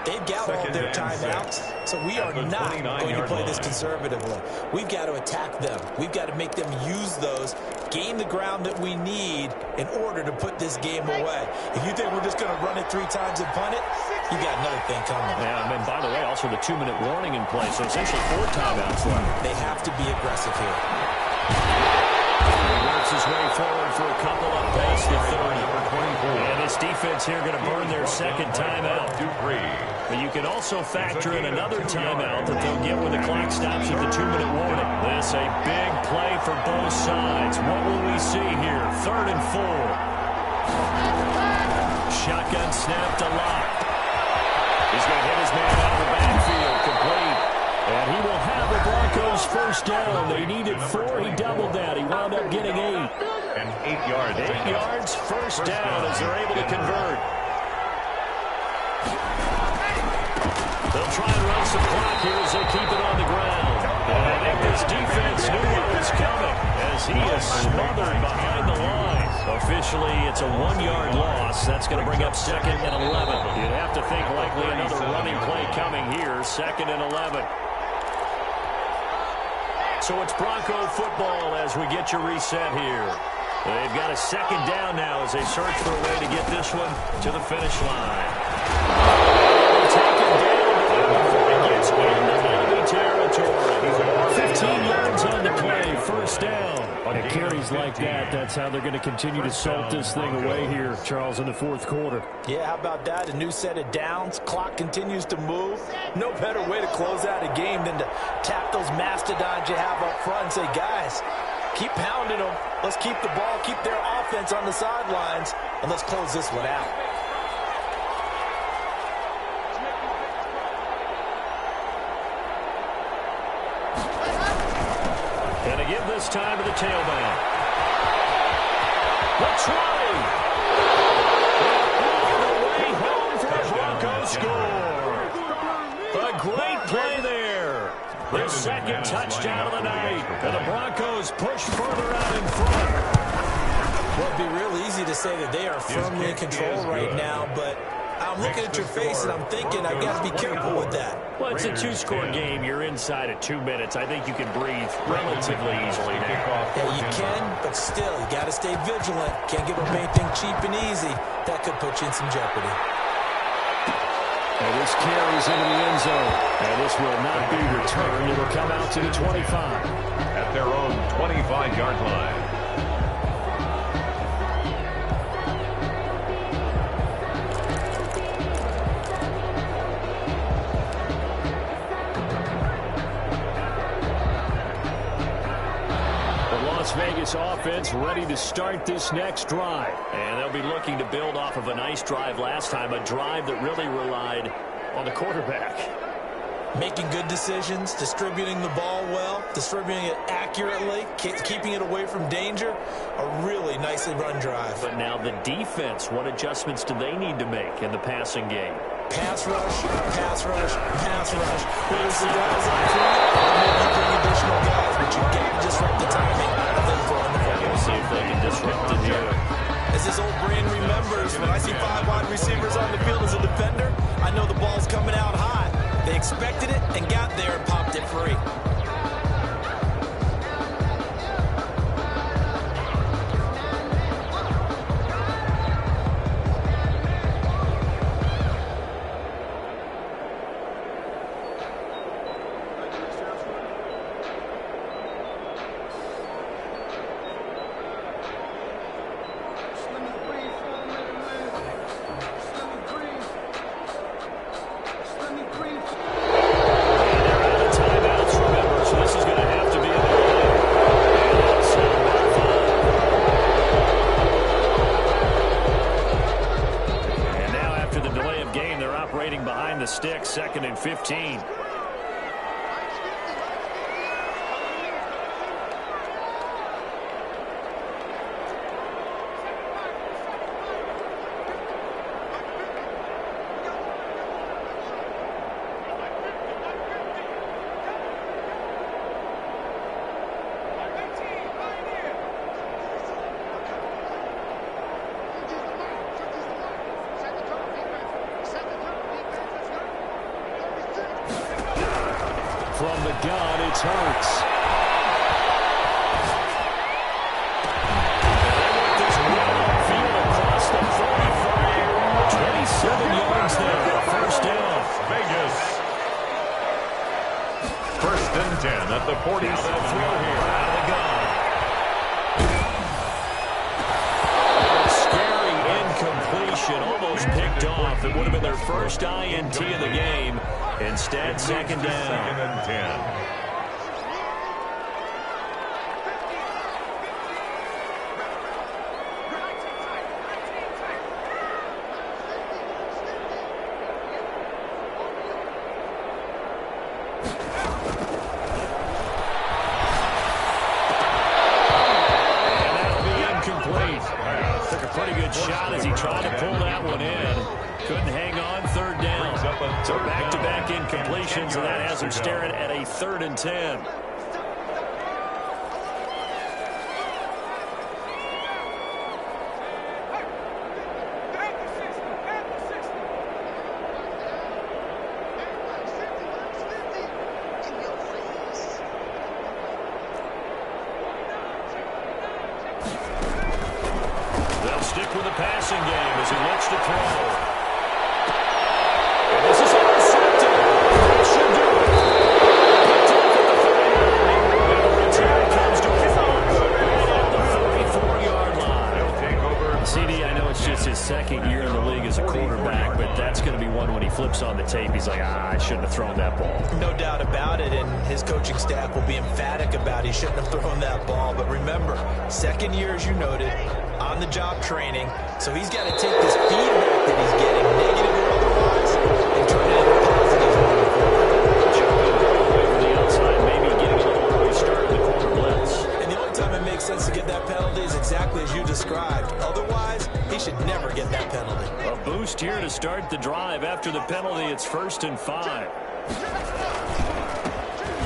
[SPEAKER 5] They've got all their timeouts, so we are not going to play this conservatively. We've got to attack them. We've got to make them use those, gain the ground that we need in order to put this game away. If you think we're just going to run it 3 times and punt it, you got another thing coming.
[SPEAKER 3] Yeah, and by the way, also the 2-minute warning in place, so essentially 4 timeouts left.
[SPEAKER 5] They have to be aggressive here.
[SPEAKER 3] makes his way forward for a couple up pace to 30. And this defense here going to burn their second timeout. But you can also factor in another timeout that they'll get when the clock stops at the 2-minute warning. This a big play for both sides. What will we see here? 3rd and 4. Shotgun snap to Locke. He's going to hit his man out of the backfield. Complete. And he will have the Broncos first down. They needed 4. He doubled that. He wound up getting 8.
[SPEAKER 4] And 8 yards.
[SPEAKER 3] 8 yards, first down as they're able to convert. They'll try and run some clock here as they keep it on the ground. And I think this defense knew what was coming as he is smothered behind the line. Officially, it's a 1-yard loss. That's going to bring up 2nd and 11. You'd have to think likely another running play coming here. 2nd and 11. So it's Bronco football as we get you reset here. They've got a 2nd down now as they search for a way to get this one to the finish line. Taken down. It gets into enemy territory. 15 yards on the play. First down. And carries like that, that's how they're going to continue to salt this thing away here, Charles, in the 4th quarter.
[SPEAKER 5] Yeah, how about that? A new set of downs. Clock continues to move. No better way to close out a game than to tap those mastodons you have up front and say, guys, keep pounding them. Let's keep the ball, keep their offense on the sidelines, and let's close this one out.
[SPEAKER 3] And to give this time to the tailback. Let's run. All the way home for a Broncos score. A great play there. Their 2nd touchdown of the night. And the Broncos push further out in front.
[SPEAKER 5] Well, it'd be real easy to say that they are firmly in control right now, but I'm looking at your face and I'm thinking I've got to be careful with that.
[SPEAKER 3] Well, it's a 2-score game. You're inside at 2 minutes. I think you can breathe relatively easily now.
[SPEAKER 5] Yeah, you can, but still, you got to stay vigilant. Can't give up anything cheap and easy. That could put you in some jeopardy.
[SPEAKER 3] And this carries into the end zone. And this will not be returned. It'll come out to the 25.
[SPEAKER 4] At their own 25-yard line.
[SPEAKER 3] Las Vegas offense ready to start this next drive. And they'll be looking to build off of a nice drive last time, a drive that really relied on the quarterback.
[SPEAKER 5] Making good decisions, distributing the ball well, distributing it accurately, keeping it away from danger. A really nicely run drive.
[SPEAKER 3] But now the defense, what adjustments do they need to make in the passing game?
[SPEAKER 5] Pass rush, pass rush, pass rush. There's the guys up front, maybe you bring additional guys, but you got to disrupt the timing of them throwing the ball.
[SPEAKER 3] We'll see if they can disrupt it here.
[SPEAKER 5] As this old brain remembers, when I see 5 wide receivers on the field as a defender, I know the ball's coming out high. They expected it and got there and popped it free.
[SPEAKER 3] Stick, 2nd and 15. first INT of the game. Instead, second down.
[SPEAKER 4] Second and 10.
[SPEAKER 3] Shot as he tried to pull that one in. Couldn't hang on, third down. So back-to-back incompletions, and that has him staring at a 3rd and 10. Stick with the passing game as he looks to throw. And this is intercepted. That should do it. Picked off at the 39. And the return comes to Broncos right at the 44-yard line.
[SPEAKER 4] They'll take over.
[SPEAKER 3] CD, I know it's just his second year in the league as a quarterback, but that's going to be one when he flips on the tape. He's like, I shouldn't have thrown that ball.
[SPEAKER 5] No doubt about it, and his coaching staff will be emphatic about he shouldn't have thrown that ball. But remember, second year, as you noted, on-the-job training, so he's got to take this feedback that he's getting, negative or otherwise, and turn it into positives moving forward.
[SPEAKER 3] Jumping all the way to the outside, maybe getting a little early start in the corner blitz.
[SPEAKER 5] And the only time it makes sense to get that penalty is exactly as you described. Otherwise, he should never get that penalty.
[SPEAKER 3] A boost here to start the drive. After the penalty, it's 1st and 5.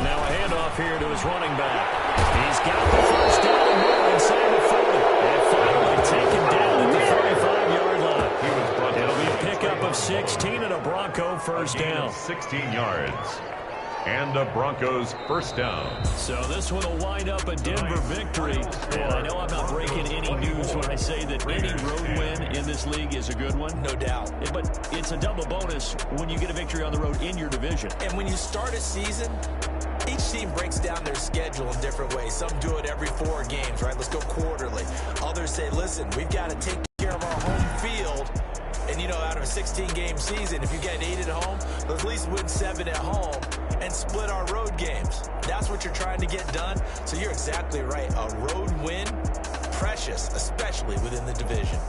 [SPEAKER 3] Now a handoff here to his running back. He's got the first down and more inside the 40. And finally taken down at the 45-yard line. It'll be a pickup of 16 and a Bronco first down.
[SPEAKER 4] 16 yards. And a Broncos first down.
[SPEAKER 3] So this one will wind up a Denver victory. And I know I'm not breaking any news when I say that any road win in this league is a good one.
[SPEAKER 5] No doubt.
[SPEAKER 3] But it's a double bonus when you get a victory on the road in your division.
[SPEAKER 5] And when you start a season, each team breaks down their schedule in different ways. Some do it every 4 games, right? Let's go quarterly. Others say, listen, we've got to take care of our home field. And, you know, out of a 16-game season, if you get 8 at home, let's at least win 7 at home and split our road games. That's what you're trying to get done. So you're exactly right. A road win, precious, especially within the division.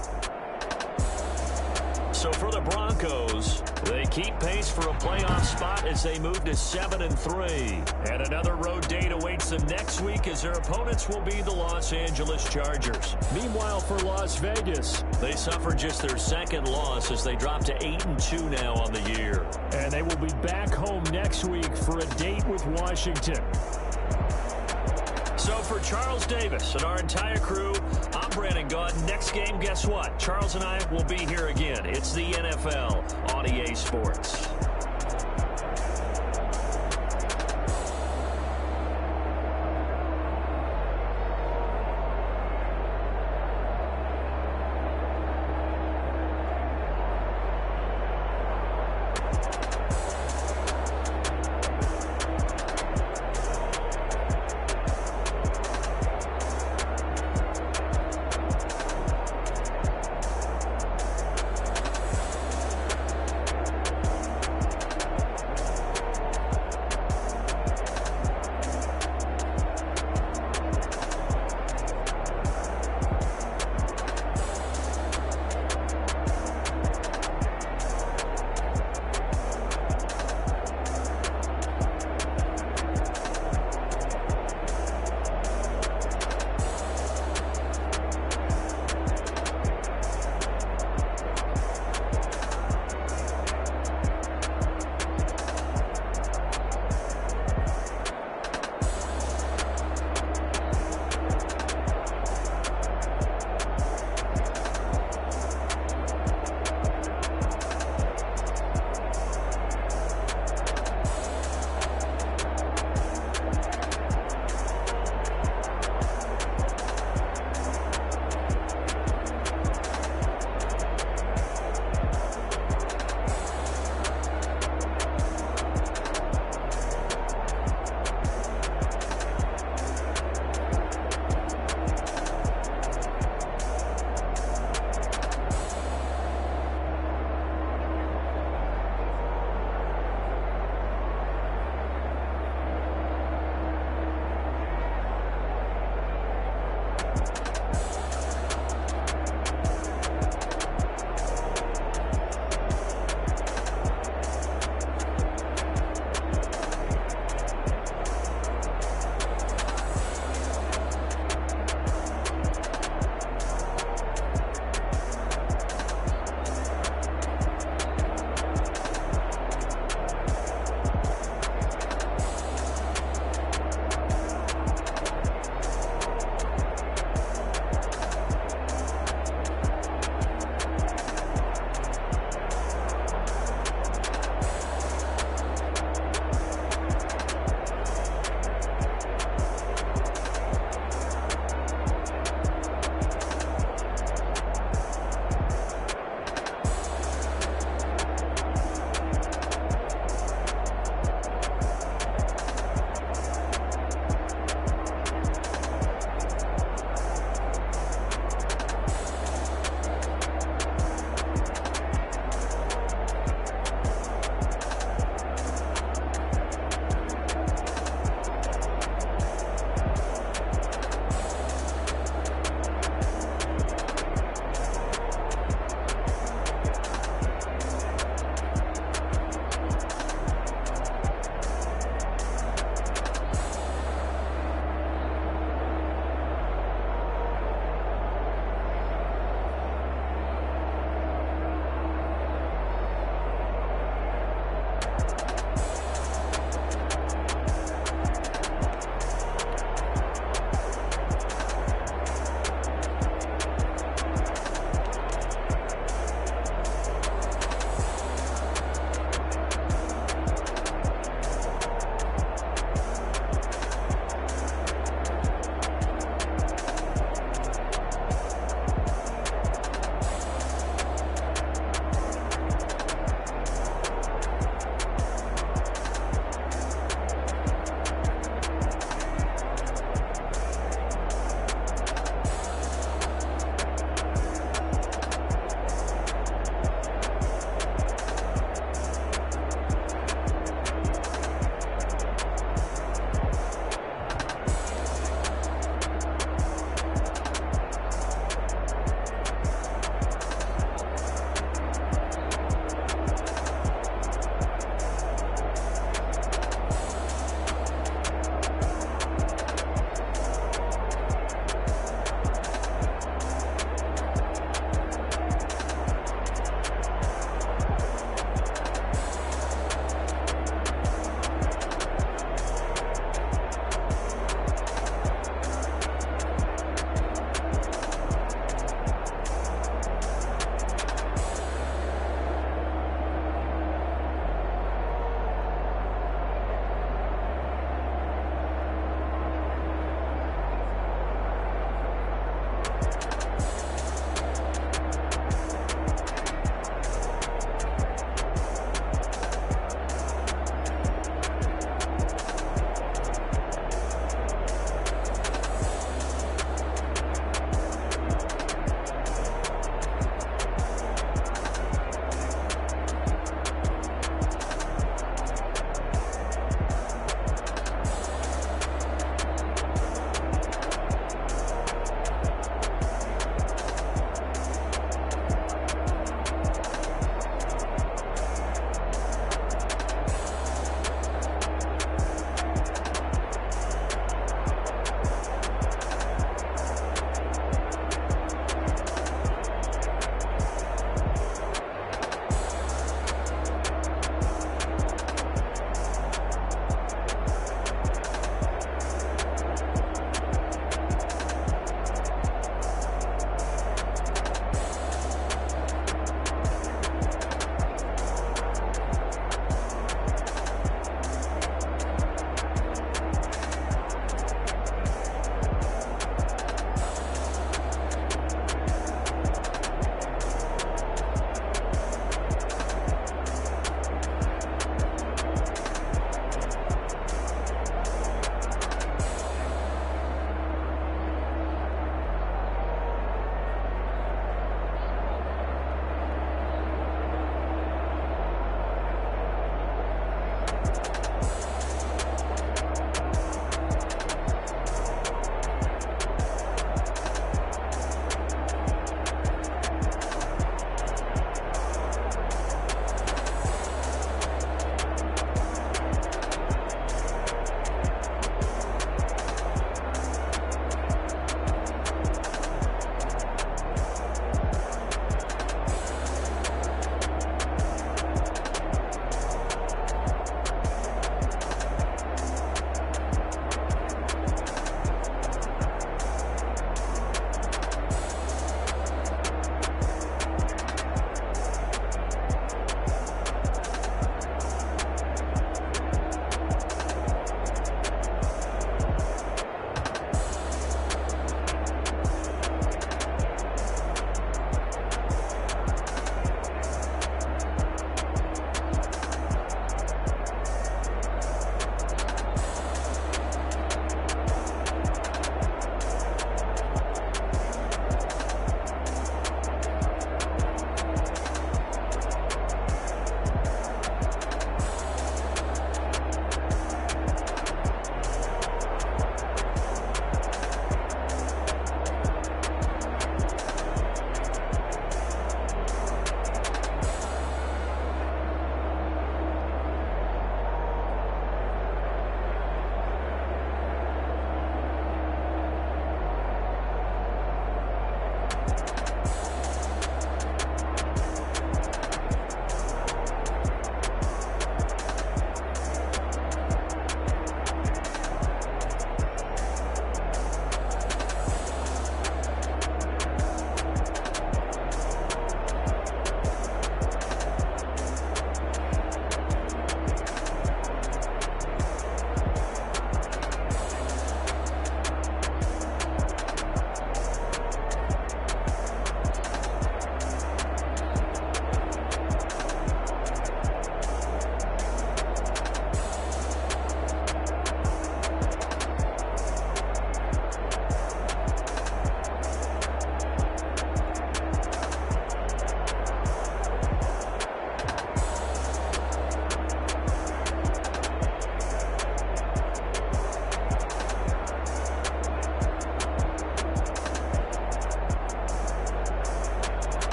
[SPEAKER 3] So for the Broncos, they keep pace for a playoff spot as they move to 7-3. And another road date awaits them next week as their opponents will be the Los Angeles Chargers. Meanwhile, for Las Vegas, they suffered just their 2nd loss as they drop to 8-2 now on the year. And they will be back home next week for a date with Washington. So for Charles Davis and our entire crew, I'm Brandon Gaudin. Next game, guess what? Charles and I will be here again. It's the NFL on EA Sports.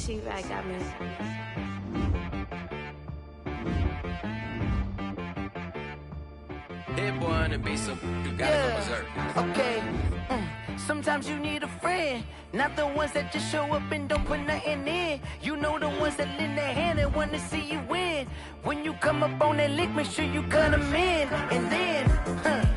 [SPEAKER 6] She-Rag got me.
[SPEAKER 2] Hit boy on the beat, so you gotta go berserk.
[SPEAKER 7] Okay. Sometimes you need a friend, not the ones that just show up and don't put nothing in. You know the ones that lend their hand and want to see you win. When you come up on that lick, make sure you cut them in. And then,